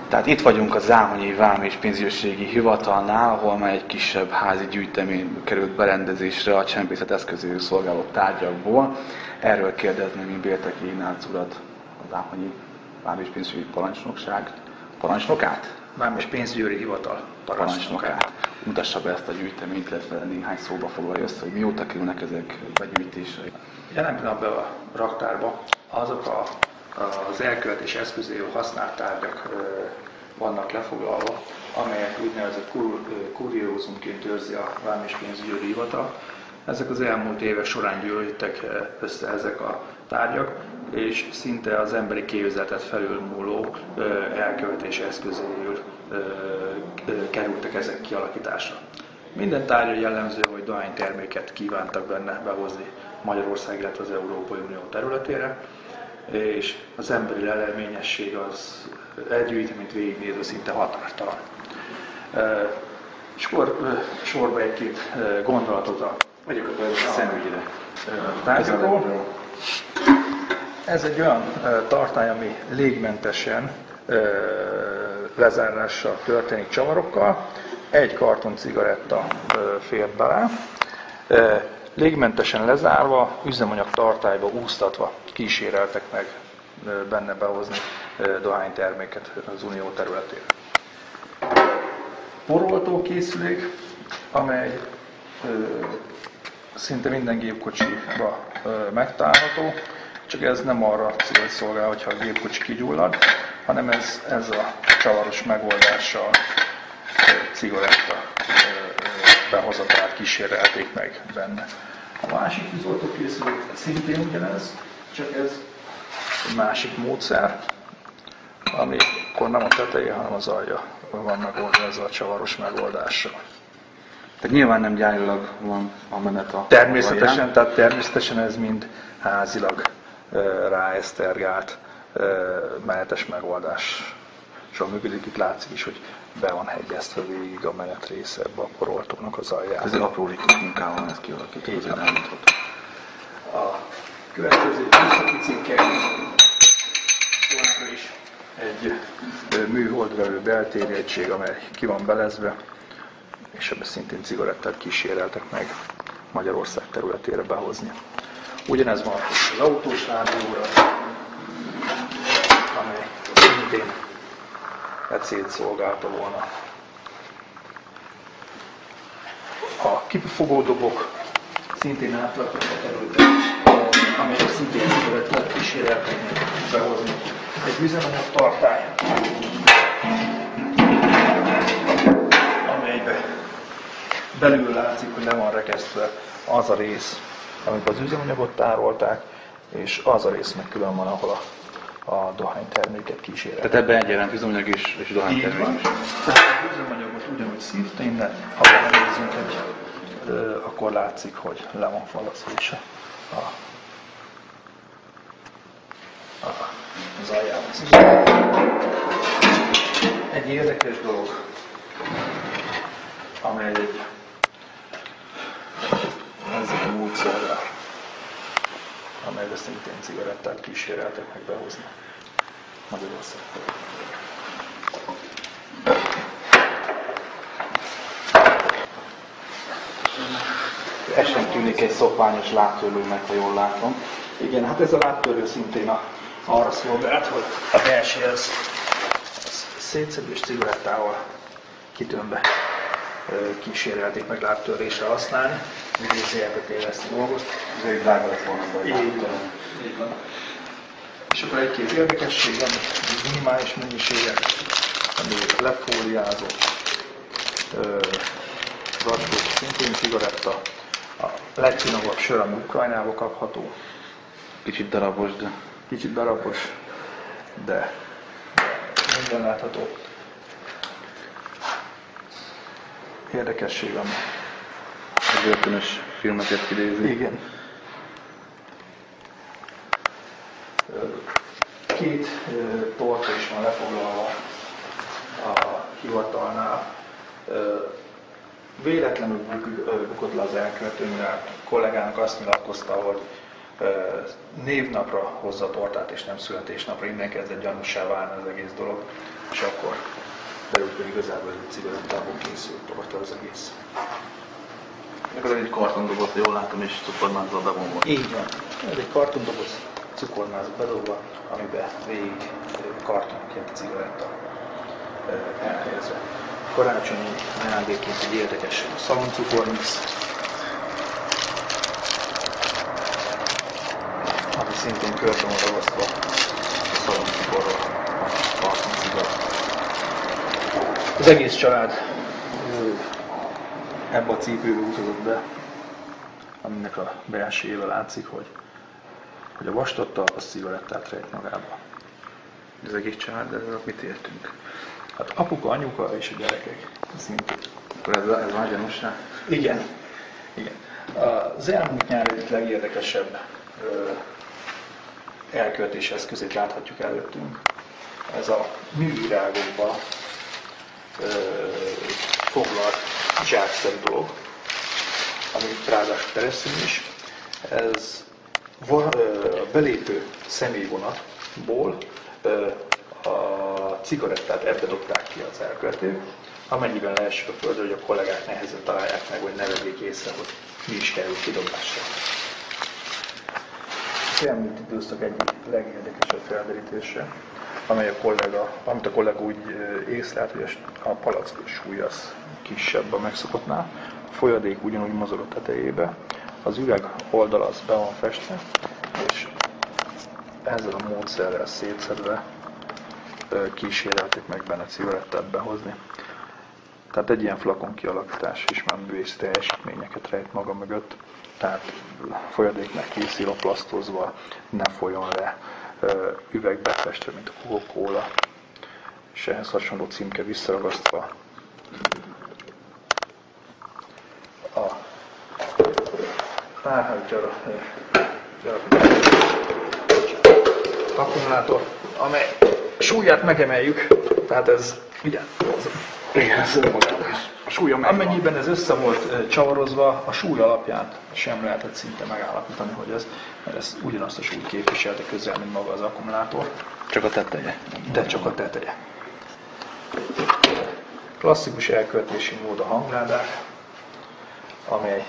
Tehát itt vagyunk a Záhonyi Vám és Pénzügyőrségi Hivatalnál, ahol már egy kisebb házi gyűjtemény került berendezésre a csempészet eszközéül szolgáló tárgyakból. Erről kérdezném én Bélteki Ignác urat, a Záhonyi Vám és Pénzügyi Parancsnokság parancsnokát? Vám és Pénzügyőri Hivatal parancsnokát. Mutassa be ezt a gyűjteményt, illetve néhány szóba foglalja össze, hogy mióta kerülnek ezek begyűjtésre. Jelen pillanatban a raktárban azok az elkövetés eszközéül használt tárgyak vannak lefoglalva, amelyek úgynevezett kuriózumként őrzi a Vám és Pénzügyőri Hivatal. Ezek az elmúlt évek során gyűlöttek össze ezek a tárgyak, és szinte az emberi képzeletet felülmúló elkövetés eszközéül kerültek ezek kialakításra. Minden tárgya jellemző, hogy dohányterméket kívántak benne behozni Magyarország, illetve az Európai Unió területére, és az emberi leleményesség az egy gyűjteményt végignézve szinte határtalan. És akkor sorba egy-két gondolatot a szemügyre. tárgyakról. Ez egy olyan tartály, ami légmentesen lezárással történik csavarokkal. Egy karton cigaretta fér bele. Légmentesen lezárva, üzemanyag tartályba úsztatva kíséreltek meg benne behozni dohányterméket az unió területére. Poroltó készülék, amely szinte minden gépkocsiba megtalálható, csak ez nem arra cél szolgál, hogyha a gépkocsi kigyullad, hanem ez a csavaros megoldással cigaretta behozatát kísérelték meg benne. A másik tűzoltókészülék szintén ugyanez, csak ez egy másik módszer, amikor nem a teteje, hanem az alja van megoldva ezzel a csavaros megoldással. Tehát nyilván nem gyárilag van a menet a természetesen ez mind házilag ráesztergált menetes megoldás. Soha működik, itt látszik is, hogy be van hegyeztve végig a menet része ebbe a poroltónak az aljára. Ez egy aprólékos munkával ez kialakítva, az elmondható. A következő műszaki cikkek továbbra is egy műholdvevő beltéri egység, amely ki van belezve, és ebbe szintén cigarettát kíséreltek meg Magyarország területére behozni. Ugyanez van az autós rádióra, amely szintén egy célt szolgálta volna. A kipufogódobok szintén átlagokra kerültek, amelyek szintén cigarettát kíséreltek meg behozni. Egy üzemanyag tartály, amelybe belül látszik, hogy le van rekesztve az a rész, amikor az üzemanyagot tárolták, és az a rész meg külön van, ahol a dohányterméket kíséreltek. Tehát ebben egyaránt üzemanyag és dohánytermék is. Tehát az üzemanyagot ugyanúgy szívta innen, ha belenézünk, akkor látszik, hogy le van falazva is az aljában. Egy érdekes dolog, amely ezzel a módszerrel, amelyre szintén cigarettát kíséreltek meg behozni Magyarország. Ez sem tűnik egy szokványos láttörlőnek, ha jól látom. Igen, hát ez a láttörlő szintén arra szolgált, hogy a belső az szétszedős cigarettával kitönbe kísérelték meg láttörésre használni, idézőjelbe téve ezt a dolgot. Ez egy drága lett volna. Így van. És akkor egy-két érdekesség, ami minimális mennyiségek, ami lefóliázott, zacskó, szintén cigaretta, a legfinomabb sör, ami Ukrajnába kapható. Kicsit darabos, de minden látható. Érdekesség, ami a börtönös filmeket idézi. igen. Két torta is van lefoglalva a hivatalnál. Véletlenül bukott le az elkövető, mivel a kollégának azt nyilatkozta, hogy névnapra hozza a tortát és nem születésnapra, innen kezdett gyanússá válni az egész dolog, és akkor derült, hogy igazából egy cigarettából készült torta az egész. Ez egy kartondoboz, jól látom, és cukormázba bevonva. Így van. Ez egy kartondoboz, cukormázba bedobva, amiben végig kartonként a cigaretta elhelyezve. Karácsonyi ajándékként egy érdekes szaloncukormix, ami szintén körben van ragasztva a szaloncukorral a kartoncigaretta. Az egész család ebbe a cipőbe utazott be, aminek a belsejével látszik, hogy a vastatta a cigarettát rejt magába. Az egész család, de ezzel mit értünk? Hát apuka, anyuka és a gyerekek szintén. Akkor ez már gyanússág? Igen. Igen. Az elmúlt nyár egyik legérdekesebb elköltési eszközét láthatjuk előttünk. Ez a művirágokba foglalt zsákszerű dolog, ami ráadásul tereszszínű is. Ez a belépő személyvonatból a cigarettát ebbe dobták ki az elkövetők, amennyiben leesik a földre, hogy a kollégák nehezen találják meg, vagy ne vegyék észre, hogy mi is kerül kidobásra. Az elmúlt időszak egyik legérdekesebb felderítése, amit a kollega úgy észlelt, hogy a palack súly az kisebb a megszokottnál, a folyadék ugyanúgy mozog a tetejébe, az üveg oldala az be van festve, és ezzel a módszerrel szétszedve kísérelték meg benne cigarettát behozni. Tehát egy ilyen flakon kialakítás is már művész teljesítményeket rejt maga mögött, tehát folyadéknek készül plasztozva, ne folyjon le, üvegbe festve, mint a Coca-Cola, és ehhez hasonló címke visszaragasztva. A párhánygyara akkumulátor, amely súlyát megemeljük, tehát ez ugye, Igen, a súlya megvan. amennyiben ez össze volt csavarozva, a súly alapján sem lehetett szinte megállapítani, hogy ez, mert ez ugyanazt a súlyt képviselte közel, mint maga az akkumulátor. Csak a teteje. De csak a teteje. Klasszikus elköltési mód a hangládák, amely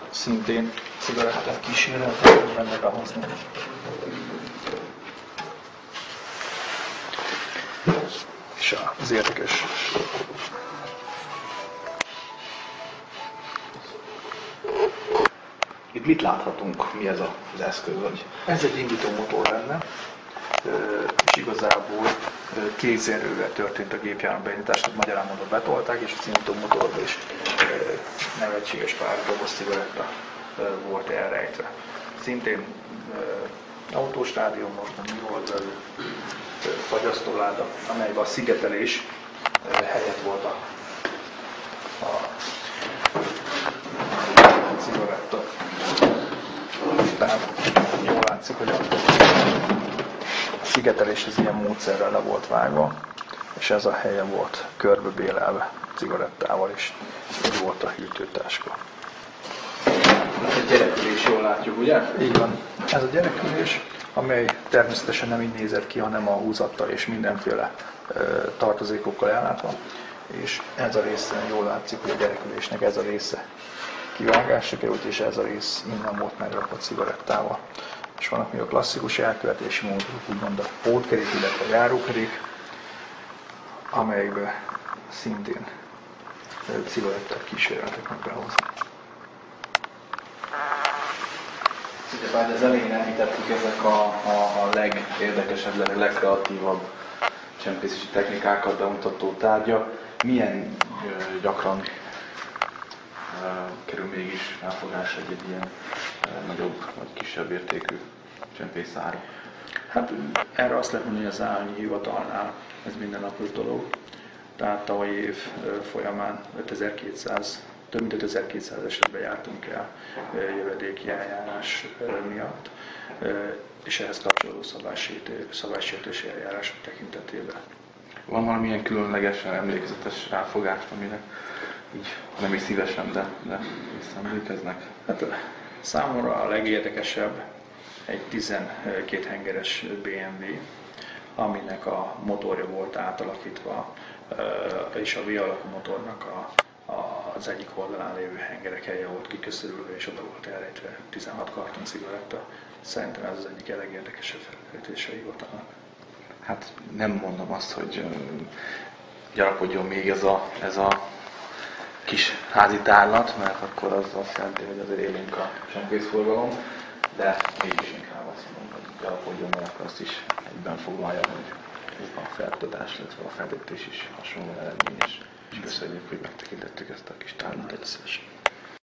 szintén cigarettát kísérletet benne behozni. És az érdekes Itt mit láthatunk? Mi ez az eszköz? Vagy? ez egy indító motor lenne, és igazából kézerővel történt a gépjármű beindítás, tehát magyarán mondva betolták, és az indító motorban is nevetséges pár doboz cigaretta volt elrejtve. Szintén autóstádiumban mi volt belül fagyasztóláda, amelyben a szigetelés helyett volt a cigaretta. Tehát jól látszik, hogy a szigetelés az ilyen módszerrel le volt vágva, és ez a helye volt körbebélelve cigarettával, és így volt a hűtőtáska. Egy gyerekülés, jól látjuk, ugye? Így van. Ez a gyerekülés, amely természetesen nem így nézett ki, hanem a húzattal és mindenféle tartozékokkal ellátva. És ez a része jól látszik, hogy a gyerekülésnek ez a része kivágásra került, és ez a rész innen volt megrakva cigarettával. És vannak még a klasszikus elkövetési módok, úgymond a pótkerék, illetve a járókerék, amelyekben szintén cigarettát kísérletek meg behozni. Ugye az elején említettük, ezek a legérdekesebb, legkreatívabb csempészési technikákat bemutató tárgyak. Milyen gyakran kerül mégis elfogásra egy ilyen nagyobb vagy kisebb értékű csempészáru? Hát erre azt lehet mondani, hogy az állami hivatalnál ez mindennapos dolog. Tehát tavalyi év folyamán több mint 5200 esetben jártunk el jövedéki eljárás miatt, és ehhez kapcsolódó szabálysértési eljárások tekintetében. Van valamilyen különlegesen emlékezetes ráfogás, aminek így nem is szívesen, de visszaemlékeznek? Hát számomra a legérdekesebb egy 12 hengeres BMW, aminek a motorja volt átalakítva, és a V-alakú motornak az egyik oldalán lévő hengerek helye volt kiköszörülve, és oda volt elrejtve 16 karton cigaretta. Szerintem ez az egyik legérdekesebb feltöltése a hivatalnak. Hát nem mondom azt, hogy gyarapodjon még ez a kis házi tárlat, mert akkor az azt jelenti, hogy azért élünk a csempészforgalom, de mégis inkább azt mondom, hogy gyarapodjon, mert akkor azt is egyben foglalja, hogy a feltudatás, illetve a feltöltés is hasonlóan eredményes. És köszönjük, hogy megtekintettük ezt a kis tárlatot.